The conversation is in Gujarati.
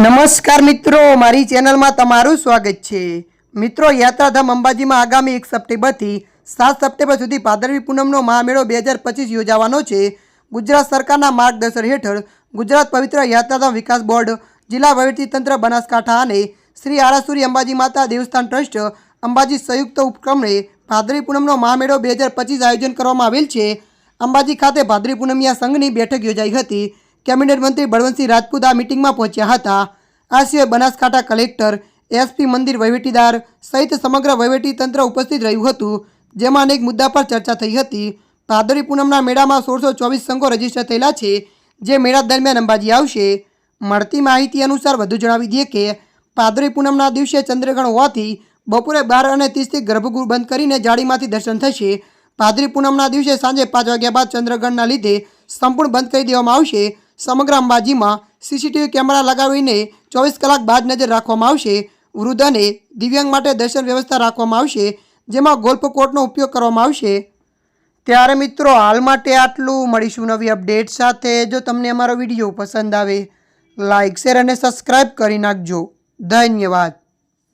નમસ્કાર મિત્રો, મારી ચેનલમાં તમારું સ્વાગત છે। મિત્રો, યાત્રાધામ અંબાજીમાં આગામી 1 સપ્ટેમ્બરથી 7 સપ્ટેમ્બર સુધી ભાદરવી પૂનમનો મહામેળો 2025 યોજાવાનો છે। ગુજરાત સરકારના માર્ગદર્શન હેઠળ ગુજરાત પવિત્ર યાત્રાધામ વિકાસ બોર્ડ, જિલ્લા વહીવટીતંત્ર બનાસકાંઠા અને શ્રી આરાસુરી અંબાજી માતા દેવસ્થાન ટ્રસ્ટ અંબાજી સંયુક્ત ઉપક્રમે ભાદરવી પૂનમનો મહામેળો 2025 આયોજન કરવામાં આવેલ છે। અંબાજી ખાતે ભાદરવી પૂનમિયા સંઘની બેઠક યોજાઈ હતી। કેબિનેટ મંત્રી બળવંતસિંહ રાજપૂત આ મીટિંગમાં પહોંચ્યા હતા। આ સિવાય બનાસકાંઠા કલેક્ટર, એસપી, મંદિર વહીવટીદાર સહિત સમગ્ર વહીવટીતંત્ર ઉપસ્થિત રહ્યું હતું, જેમાં અનેક મુદ્દા પર ચર્ચા થઈ હતી। ભાદરવી પૂનમના મેળામાં 1624 સંઘો રજીસ્ટર થયેલા છે, જે મેળા દરમિયાન અંબાજી આવશે। મળતી માહિતી અનુસાર વધુ જણાવી દઈએ કે ભાદરવી પૂનમના દિવસે ચંદ્રગ્રહણ હોવાથી બપોરે 12:30થી ગર્ભગૃહ બંધ કરીને જાળીમાંથી દર્શન થશે। ભાદરવી પૂનમના દિવસે સાંજે 5 વાગ્યા બાદ ચંદ્રગ્રહણના લીધે સંપૂર્ણ બંધ કરી દેવામાં આવશે। સમગ્ર અંબાજીમાં સીસીટીવી કેમેરા લગાવીને 24 કલાક બાજ નજર રાખવામાં આવશે। વૃદ્ધ અને દિવ્યાંગ માટે દર્શન વ્યવસ્થા રાખવામાં આવશે, જેમાં ગોલ્ફ કોર્ટનો ઉપયોગ કરવામાં આવશે। ત્યારે મિત્રો, હાલ માટે આટલું। મળીશું નવી અપડેટ સાથે। જો તમને અમારો વિડીયો પસંદ આવે, લાઇક, શેર અને સબસ્ક્રાઈબ કરી નાખજો। ધન્યવાદ।